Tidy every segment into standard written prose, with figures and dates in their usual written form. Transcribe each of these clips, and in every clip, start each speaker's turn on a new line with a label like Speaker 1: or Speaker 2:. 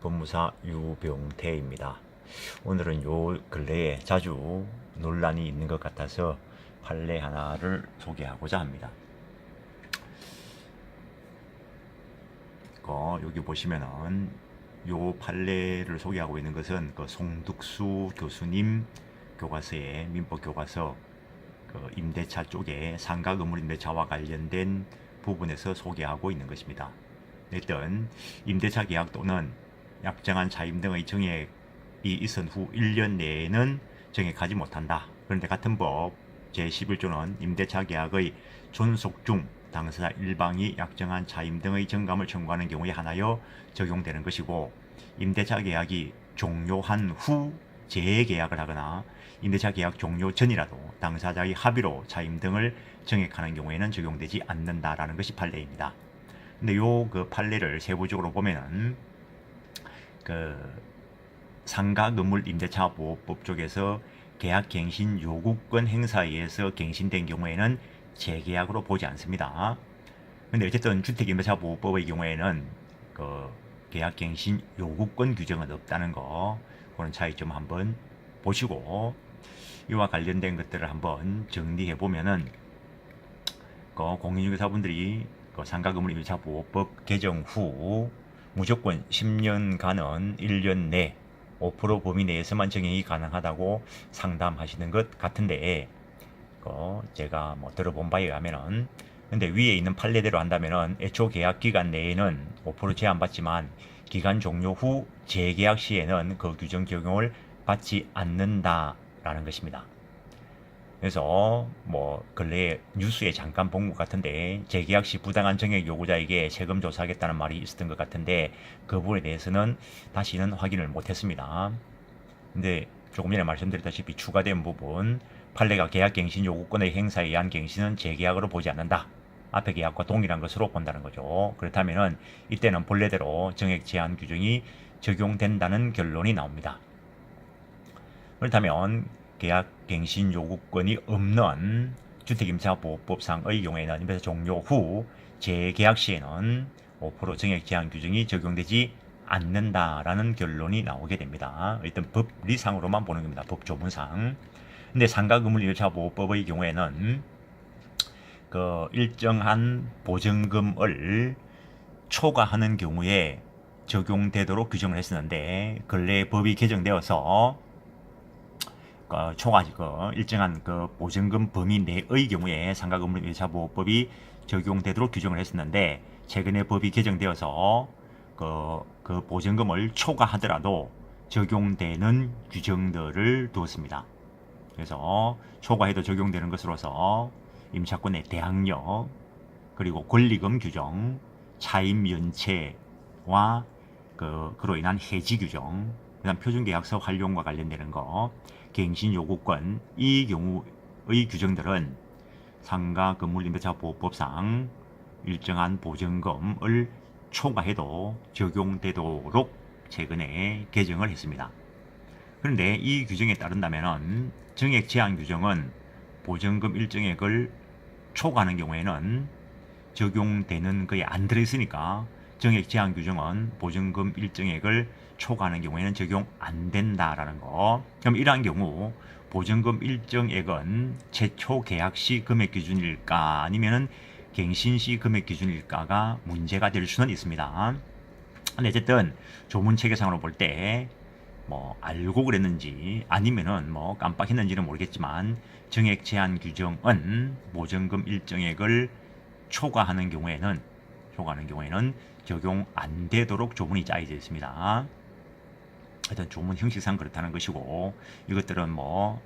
Speaker 1: 법무사 유병태입니다. 오늘은 요 근래에 자주 논란이 있는 것 같아서 판례 하나를 소개하고자 합니다. 여기 보시면은 요 판례를 소개하고 있는 것은 송득수 교수님 교과서의 민법 교과서 임대차 쪽에 상가 건물 임대차와 관련된 부분에서 소개하고 있는 것입니다. 일단 임대차 계약 또는 약정한 차임 등의 정액이 있은 후 1년 내에는 정액하지 못한다. 그런데 같은 법 제11조는 임대차 계약의 존속 중 당사자 일방이 약정한 차임 등의 정감을 청구하는 경우에 한하여 적용되는 것이고, 임대차 계약이 종료한 후 재계약을 하거나 임대차 계약 종료 전이라도 당사자의 합의로 차임 등을 정액하는 경우에는 적용되지 않는다라는 것이 판례입니다. 근데 그 판례를 세부적으로 보면은 상가 건물 임대차 보호법 쪽에서 계약 갱신 요구권 행사에 의해서 갱신된 경우에는 재계약으로 보지 않습니다. 근데 어쨌든 주택임대차보호법의 경우에는 계약 갱신 요구권 규정은 없다는 거, 그런 차이점 한번 보시고, 이와 관련된 것들을 한번 정리해 보면은 공인중개사분들이 상가건물 임대차보호법 개정 후 무조건 10년간은 1년 내 5% 범위 내에서만 정액이 가능하다고 상담하시는 것 같은데, 제가 들어본 바에 의하면은, 근데 위에 있는 판례대로 한다면은 애초 계약 기간 내에는 5% 제한받지만 기간 종료 후 재계약 시에는 그 규정 적용을 받지 않는다라는 것입니다. 그래서 근래에 뉴스에 잠깐 본 것 같은데, 재계약 시 부당한 정액 요구자에게 세금 조사하겠다는 말이 있었던 것 같은데, 그 부분에 대해서는 다시는 확인을 못했습니다. 근데 조금 전에 말씀드렸다시피 추가된 부분, 판례가 계약 갱신 요구권의 행사에 의한 갱신은 재계약으로 보지 않는다. 앞의 계약과 동일한 것으로 본다는 거죠. 그렇다면은 이때는 본래대로 정액 제한 규정이 적용된다는 결론이 나옵니다. 그렇다면 계약 갱신 요구권이 없는 주택임대차보호법상의 경우에는 임대차 종료 후 재계약 시에는 5% 정액 제한 규정이 적용되지 않는다라는 결론이 나오게 됩니다. 일단 법리상으로만 보는 겁니다. 법 조문상. 근데 상가건물임대차보호법의 경우에는 일정한 보증금을 초과하는 경우에 적용되도록 규정을 했었는데, 근래 법이 개정되어서 일정한 보증금 범위 내의 경우에 상가건물임대차보호법이 적용되도록 규정을 했었는데, 최근에 법이 개정되어서 그 보증금을 초과하더라도 적용되는 규정들을 두었습니다. 그래서 초과해도 적용되는 것으로서 임차권의 대항력, 그리고 권리금 규정, 차임 연체와 그로 인한 해지 규정, 그다음 표준계약서 활용과 관련되는 거, 갱신 요구권, 이 경우의 규정들은 상가 건물 임대차 보호법상 일정한 보증금을 초과해도 적용되도록 최근에 개정을 했습니다. 그런데 이 규정에 따른다면 정액 제한 규정은 보증금 일정액을 초과하는 경우에는 적용되는 거에 안 들어있으니까, 정액 제한 규정은 보증금 일정액을 초과하는 경우에는 적용 안 된다라는 거. 그럼 이러한 경우 보증금 일정액은 최초 계약 시 금액 기준일까 아니면은 갱신 시 금액 기준일까가 문제가 될 수는 있습니다. 근데 어쨌든 조문 체계상으로 볼 때 알고 그랬는지 아니면은 깜빡했는지는 모르겠지만, 정액 제한 규정은 보증금 일정액을 초과하는 경우에는 적용 안 되도록 조문이 짜여져 있습니다. 하여튼 조문 형식상 그렇다는 것이고, 이것들은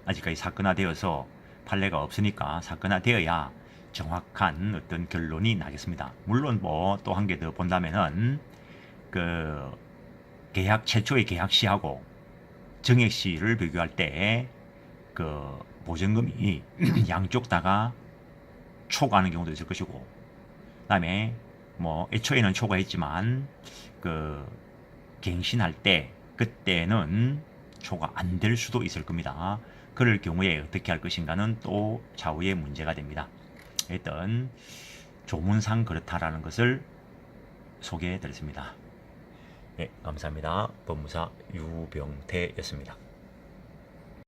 Speaker 1: 아직까지 사건화되어서 판례가 없으니까 사건화되어야 정확한 어떤 결론이 나겠습니다. 물론 또 한 개 더 본다면은 계약 최초의 계약 시하고 정액 시를 비교할 때 보증금이 양쪽 다가 초과하는 경우도 있을 것이고, 그다음에 애초에는 초과했지만 갱신할 때 그때는 초과 안 될 수도 있을 겁니다. 그럴 경우에 어떻게 할 것인가는 또 차후에 문제가 됩니다. 일단 조문상 그렇다라는 것을 소개해 드렸습니다. 네, 감사합니다. 법무사 유병태였습니다.